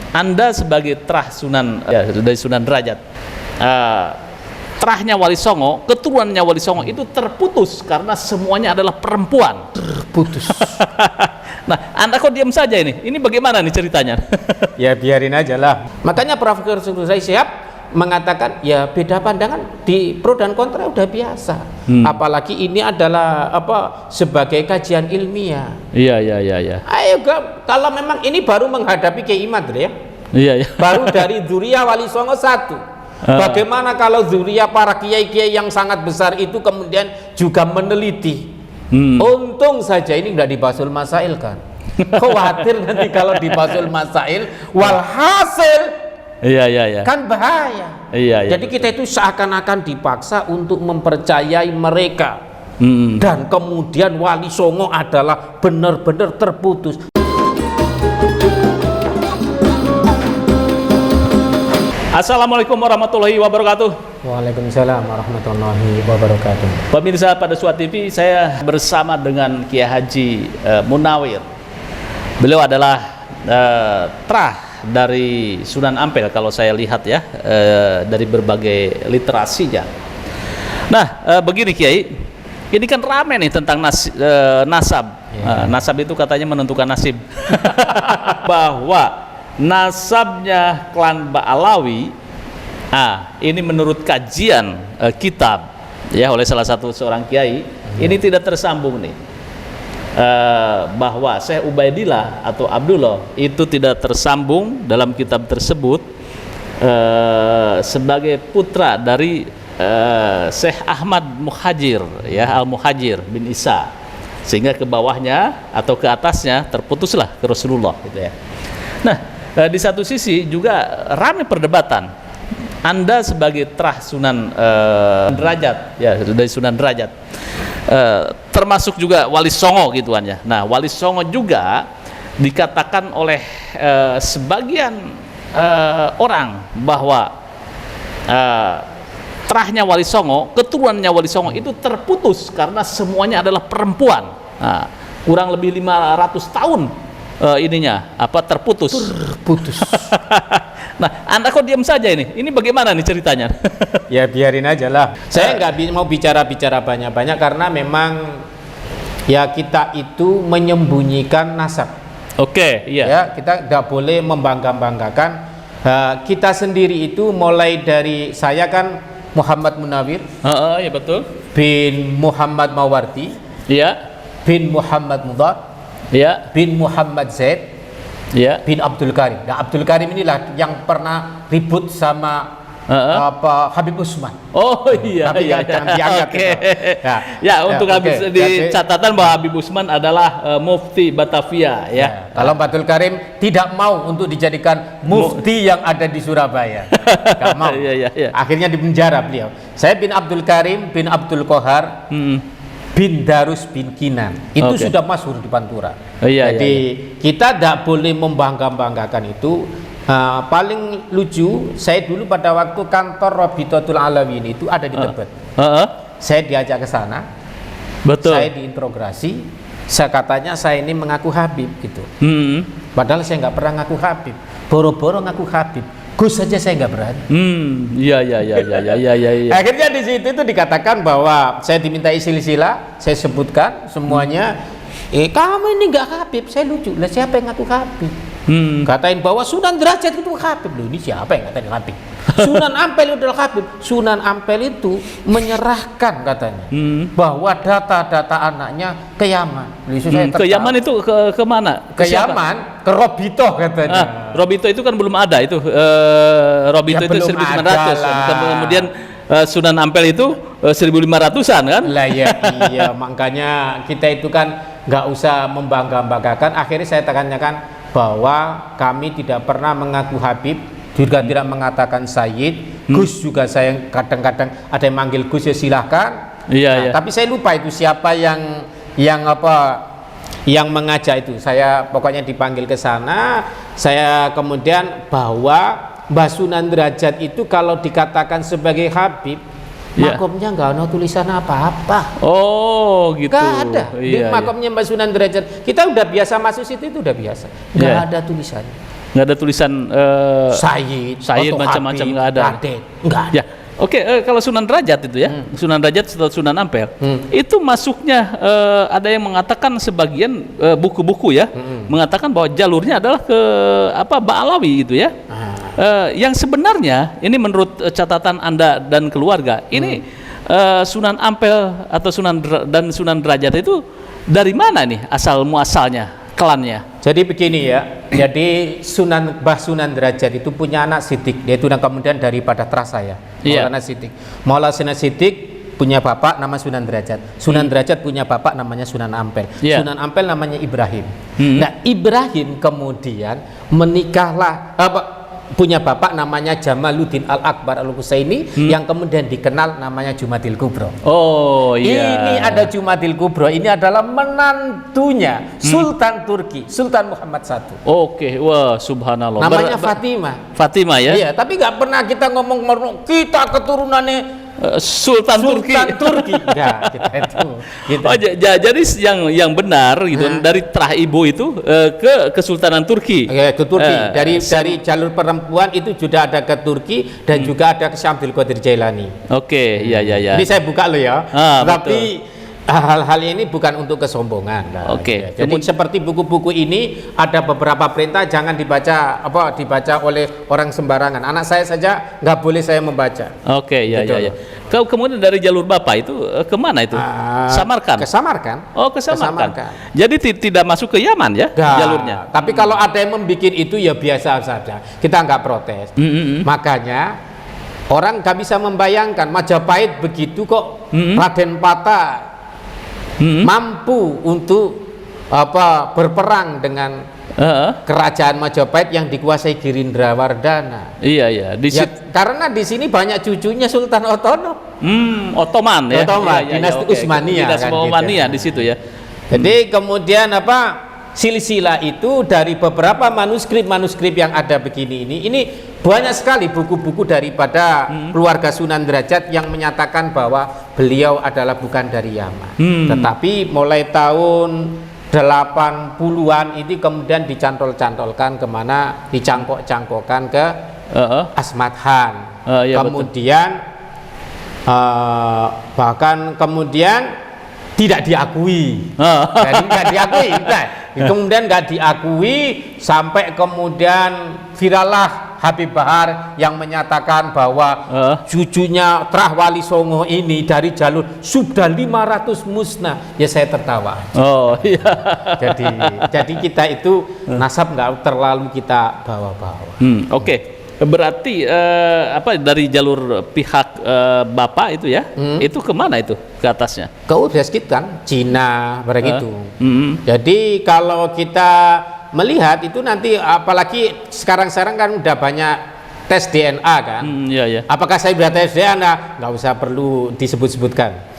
Anda sebagai terah Sunan, ya, dari Sunan Derajat, terahnya Wali Songo, keturunannya Wali Songo itu terputus karena semuanya adalah perempuan. Terputus. Nah, Anda kok diam saja ini? Ini bagaimana nih ceritanya? Ya biarin aja lah. Makanya Prof. Zulkifli Syihab mengatakan ya beda pandangan di pro dan kontra udah biasa. Apalagi ini adalah sebagai kajian ilmiah. Iya. Ayo kalau memang ini baru menghadapi Kiai Imad ya. Iya. Baru dari dzuriyah Wali Songo satu. Bagaimana kalau dzuriyah para kiai-kiai yang sangat besar itu kemudian juga meneliti? Untung saja ini nggak dibasul masail kan. Khawatir nanti kalau dibasul masail walhasil Iya. kan bahaya. Iya. Jadi kita itu seakan-akan dipaksa untuk mempercayai mereka. Dan kemudian Wali Songo adalah benar-benar terputus. Assalamualaikum warahmatullahi wabarakatuh. Waalaikumsalam warahmatullahi wabarakatuh. Pemirsa Padasuat TV, saya bersama dengan Kiai Haji Munawir. Beliau adalah terah dari Sunan Ampel kalau saya lihat ya, dari berbagai literasinya. Nah, begini Kiai, ini kan rame nih tentang nasab. Nasab itu katanya menentukan nasib. Bahwa nasabnya klan Ba'alawi, ini menurut kajian kitab ya oleh salah satu seorang kiai, ini tidak tersambung nih. Bahwa Syekh Ubaidillah atau Abdullah itu tidak tersambung dalam kitab tersebut sebagai putra dari Syekh Ahmad Muhajir ya, Al-Muhajir bin Isa, sehingga ke bawahnya atau ke atasnya terputuslah ke Rasulullah gitu ya. Nah, di satu sisi juga ramai perdebatan. Anda sebagai terah Sunan Derajat ya, dari Sunan Derajat, termasuk juga Wali Songo gituan ya. Nah, Wali Songo juga dikatakan oleh sebagian orang bahwa terahnya Wali Songo, keturunannya Wali Songo itu terputus karena semuanya adalah perempuan. Nah, kurang lebih 500 tahun terputus. Nah, Anda kok diam saja ini? Ini bagaimana nih ceritanya? Ya biarin aja lah. Saya nggak mau bicara banyak-banyak karena memang ya kita itu menyembunyikan nasab. Oke, iya. Ya, kita nggak boleh membangga-banggakan. Kita sendiri itu mulai dari saya kan Muhammad Munawir. Ya betul. Bin Muhammad Mawardi. Iya. Bin Muhammad Mudhar. Ya. Bin Muhammad Zaid, ya. Bin Abdul Karim. Nah, Abdul Karim inilah yang pernah ribut sama Habib Usman. Oh iya. Tapi iya. jangan diangkat. Okay. Ya, untuk habis di catatan bahwa Habib Usman adalah mufti Batavia ya. Kalau Abdul Karim tidak mau untuk dijadikan mufti yang ada di Surabaya. Gak mau. Iya. Akhirnya dipenjara beliau. Saya bin Abdul Karim bin Abdul Kohar. Bin Darus bin Kinan itu sudah masyhur di Pantura. Jadi kita tidak boleh membangga-banggakan itu. Paling lucu, saya dulu pada waktu kantor Rabitatul Alawiyyin itu ada di Tebet. Saya diajak ke sana. Betul. Saya diinterogasi. Saya katanya saya ini mengaku Habib gitu. Padahal saya nggak pernah ngaku Habib. Boro-boro ngaku Habib. Gus saja saya nggak berani. Iya. Akhirnya di situ itu dikatakan bahwa saya dimintai silsilah, saya sebutkan semuanya. Kamu ini nggak Habib, saya lucu. Lah siapa yang ngaku Habib? Katain bahwa Sunan Derajat itu Habib. Loh, ini siapa yang ngatain Habib? Sunan Ampel itu adalah Habib. Sunan Ampel itu menyerahkan katanya bahwa data-data anaknya ke Yaman. Ke Yaman itu ke mana? Ke Yaman, ke Robito katanya. Robito itu kan belum ada itu. Robito Ya, itu 1900. Kemudian Sunan Ampel itu 1500-an kan? Lah iya, makanya kita itu kan nggak usah membangga-banggakan. Akhirnya saya tanyakan bahwa kami tidak pernah mengaku Habib, juga tidak mengatakan Sayyid. Gus juga saya kadang-kadang ada yang manggil Gus ya silahkan. Iya. Tapi saya lupa itu siapa yang mengajak itu. Saya pokoknya dipanggil ke sana. Saya kemudian bahwa Mbah Sunan Derajat itu kalau dikatakan sebagai Habib, makomnya nggak ada tulisan apa-apa. Oh gitu. Nggak ada. Di makomnya Mbah Sunan Derajat. Kita udah biasa masuk situ itu udah biasa. Nggak ada tulisannya. Nggak ada tulisan Sayyid Sayyid atau macam-macam, Habib, nggak ada. Raden, nggak ada. Ya, oke. Kalau Sunan Derajat itu ya, Sunan Derajat atau Sunan Ampel, itu masuknya ada yang mengatakan sebagian buku-buku ya, mengatakan bahwa jalurnya adalah ke Ba'alawi itu ya. Yang sebenarnya ini menurut catatan Anda dan keluarga, ini Sunan Ampel atau Sunan Derajat itu dari mana nih asal muasalnya, klannya? Jadi begini ya, jadi Mbah Sunan Derajat itu punya anak Siddiq, yaitu dan kemudian daripada terasa ya, Maulana Siddiq. Maulana Siddiq punya bapak nama Sunan Derajat, Sunan Derajat punya bapak namanya Sunan Ampel, Sunan Ampel namanya Ibrahim. Nah Ibrahim kemudian menikahlah punya bapak namanya Jamaluddin Al-Akbar Al-Husaini yang kemudian dikenal namanya Jumadil Kubro. Oh iya. Ini ada Jumadil Kubro, ini adalah menantunya Sultan Turki, Sultan Muhammad I. Oke, wah subhanallah. Namanya Fatimah. Fatimah ya? Iya, tapi nggak pernah kita ngomong kita keturunannya Sultan Turki. Enggak, kita itu. Gitu. Oh, jadi yang benar gitu dari terah ibu itu ke Kesultanan Turki. Ke Turki. Dari jalur perempuan itu sudah ada ke Turki dan juga ada ke Syekh Abdul Qadir Jailani. Oke, iya. Ini saya buka lo ya. Tapi betul. hal-hal ini bukan untuk kesombongan. Oke. Ya. Jadi seperti buku-buku ini ada beberapa perintah jangan dibaca oleh orang sembarangan. Anak saya saja nggak boleh saya membaca. Oke, iya. Kemudian dari jalur Bapak itu kemana itu? Samarkand. Ke Samarkand. Oh, ke Samarkand. Jadi tidak masuk ke Yaman ya jalurnya. Tapi kalau ada yang membuat itu ya biasa saja. Kita nggak protes. Makanya orang nggak bisa membayangkan Majapahit begitu kok Raden Patah mampu untuk berperang dengan kerajaan Majapahit yang dikuasai Girindrawardhana. Iya. Karena di sini banyak cucunya Sultan Ottoman. Ottoman ya. Ottoman, dinasti Utsmaniyah. Dinasti Utsmaniyah di situ ya. Jadi kemudian silsilah itu dari beberapa manuskrip yang ada begini ini banyak sekali buku-buku daripada keluarga Sunan Derajat yang menyatakan bahwa beliau adalah bukan dari Yaman. Tetapi mulai tahun 80-an ini kemudian dicantol-cantolkan kemana, dicangkok-cangkokkan ke Asmat Khan. Kemudian bahkan kemudian tidak diakui. Jadi nggak diakui. Kemudian nggak diakui sampai kemudian virallah Habib Bahar yang menyatakan bahwa cucunya Trah Wali Songo ini dari jalur sudah 500 musnah. Ya saya tertawa. Oh iya. Jadi kita itu nasab nggak terlalu kita bawa-bawa. Oke. Berarti dari jalur pihak Bapak itu ya, itu kemana itu ke atasnya? Ke Uzbekistan kan, Cina, begitu. Jadi kalau kita melihat itu nanti apalagi sekarang kan udah banyak tes DNA kan. Iya. Apakah saya sudah tes DNA? Nggak usah perlu disebut-sebutkan.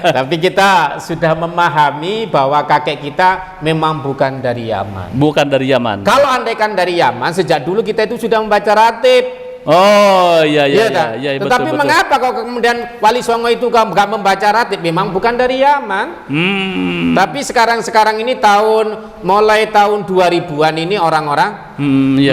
Tapi kita sudah memahami bahwa kakek kita memang bukan dari Yaman. Bukan dari Yaman. Kalau andaikan dari Yaman, sejak dulu kita itu sudah membaca ratib. Oh iya. Tetapi betul. Mengapa kalau kemudian Wali Songo itu nggak membaca ratib? Memang bukan dari Yaman. Tapi sekarang ini mulai tahun 2000-an ini orang-orang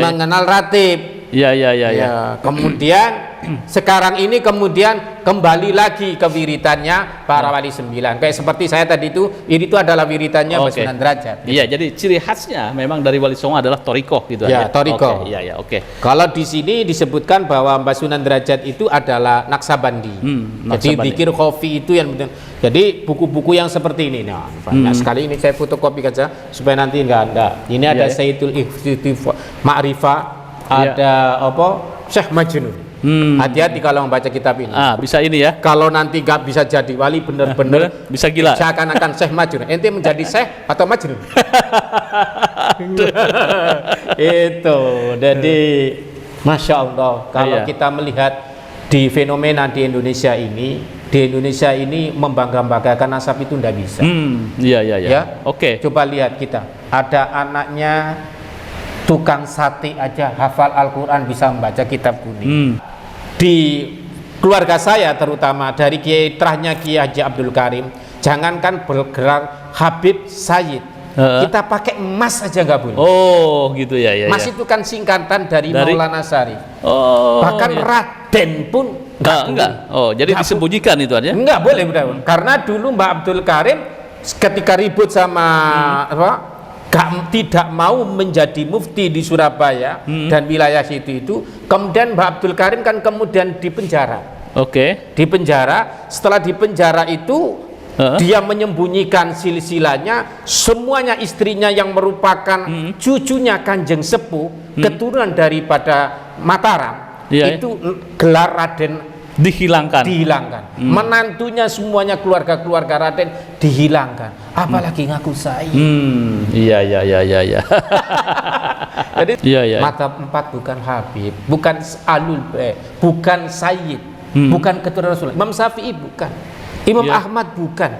mengenal ratib. Iya. Kemudian sekarang ini kemudian kembali lagi ke wiritannya para wali 9. Kayak seperti saya tadi itu adalah wiritannya Mbah Sunan Derajat. Iya, jadi ciri khasnya memang dari Wali Songo adalah torikoh gitu ya. Torikoh. Oke. Kalau di sini disebutkan bahwa Mbah Sunan Derajat itu adalah Naksabandi. Jadi zikir khofi itu yang jadi buku-buku yang seperti ini. Nah, banyak sekali ini saya fotokopi saja supaya nanti enggak ada. Ini ada Sayyidul Ma'rifah, ada Syekh Majnun. Hati-hati kalau membaca kitab ini. Bisa ini ya. Kalau nanti nggak bisa jadi wali bener-bener bisa gila. Seakan-akan Syekh Majnun. Ente menjadi Syekh atau Majnun? Itu. Jadi Masya Allah kalau kita melihat di fenomena di Indonesia ini membangga-banggakan nasab itu tidak bisa. Iya. Oke. Coba lihat kita. Ada anaknya tukang sate aja hafal Al-Quran, bisa membaca kitab kuning. Di keluarga saya terutama dari Kiai Trahnya Kiai Haji Abdul Karim, jangankan bergerak Habib Sayyid, kita pakai Mas aja nggak boleh. Oh, gitu ya, ya. Mas ya. itu kan singkatan dari Maulana Sarif. Oh. Bahkan ya. Raden pun enggak. Oh, jadi disembunyikan itu aja. Enggak boleh, karena dulu Mbak Abdul Karim ketika ribut sama tidak mau menjadi mufti di Surabaya dan wilayah situ itu, kemudian Mbak Abdul Karim kan kemudian dipenjara. Oke. Dipenjara, setelah dipenjara itu dia menyembunyikan silsilahnya, semuanya istrinya yang merupakan cucunya Kanjeng Sepuh, keturunan daripada Mataram, itu gelar Raden dihilangkan. Menantunya semuanya keluarga Raden dihilangkan, apalagi ngaku Sayyid. Iya. Jadi madzhab 4 bukan Habib, bukan Alul bukan Sayyid, bukan keturunan Rasulullah. Imam Syafi'i bukan, Imam Ahmad bukan,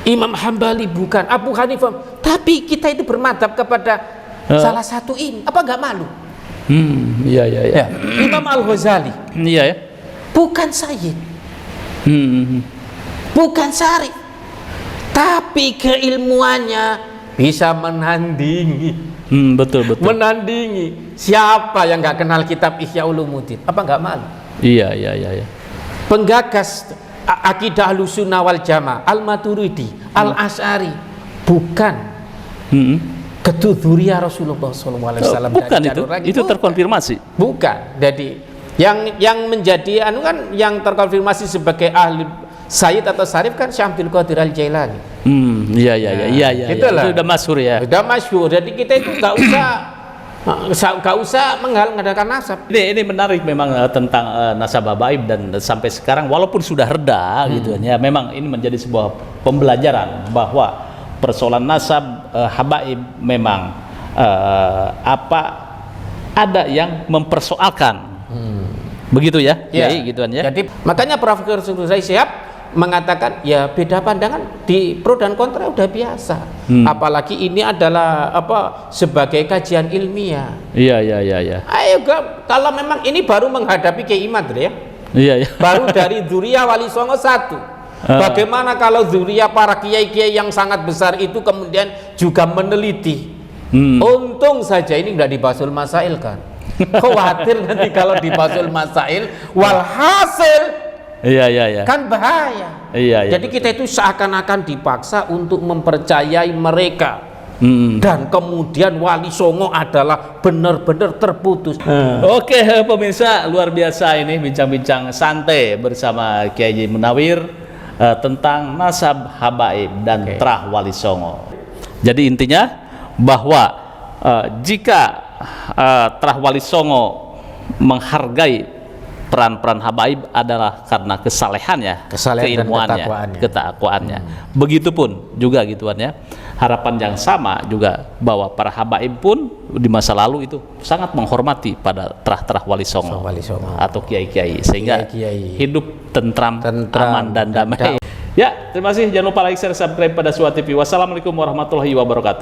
Imam Hambali bukan, Abu Hanifah. Tapi kita itu bermadhab kepada salah satu ini, apa nggak malu? Iya. Imam Al-Ghazali bukan Sayyid, bukan Syarif, tapi keilmuannya bisa menandingi. Betul. Menandingi. Siapa yang nggak kenal kitab Ihya Ulumuddin? Apa nggak malu? Iya. Penggagas akidah Ahlussunnah wal Jamaah, Al-Maturidi, Al-Asy'ari bukan keturunan Rasulullah SAW. Bukan itu terkonfirmasi. Bukan. Jadi yang menjadi kan yang terkonfirmasi sebagai ahli Sayyid atau Syarif kan Syekh Abdul Qadir Al-Jailani. Iya. Itu udah masyhur ya. Udah masyhur. Jadi kita itu nggak usah mengadakan nasab. Ini menarik memang tentang nasab habaib, dan sampai sekarang walaupun sudah reda gitu ya, memang ini menjadi sebuah pembelajaran bahwa persoalan nasab habaib memang ada yang mempersoalkan. Begitu ya. Gituan ya. Jadi makanya Prof. Sulaiman Syihab mengatakan ya beda pandangan di pro dan kontra udah biasa. Apalagi ini adalah sebagai kajian ilmiah. Iya. Ayo kalau memang ini baru menghadapi Kiai Imad ya. Iya. Baru dari dzurriyyah Wali Songo 1. Bagaimana kalau dzurriyyah para kiai-kiai yang sangat besar itu kemudian juga meneliti. Untung saja ini nggak dibasul masail kan. Khawatir nanti kalau dibasul masail walhasil Iya. kan bahaya. Iya. Jadi kita itu seakan-akan dipaksa untuk mempercayai mereka. Dan kemudian Wali Songo adalah benar-benar terputus. Oke, pemirsa, luar biasa ini bincang-bincang santai bersama Kiai Haji Munawir tentang nasab habaib dan terah Wali Songo. Jadi intinya bahwa jika terah Wali Songo menghargai peran-peran habaib adalah karena kesalehannya, keilmuannya, ketakwaannya. Begitupun juga gituan ya. Harapan yang sama juga bahwa para habaib pun di masa lalu itu sangat menghormati pada terah-terah Wali Songo atau kiai-kiai, sehingga hidup tentram, aman dan damai. Ya, terima kasih. Jangan lupa like, share, subscribe pada Suara TV. Wassalamualaikum warahmatullahi wabarakatuh.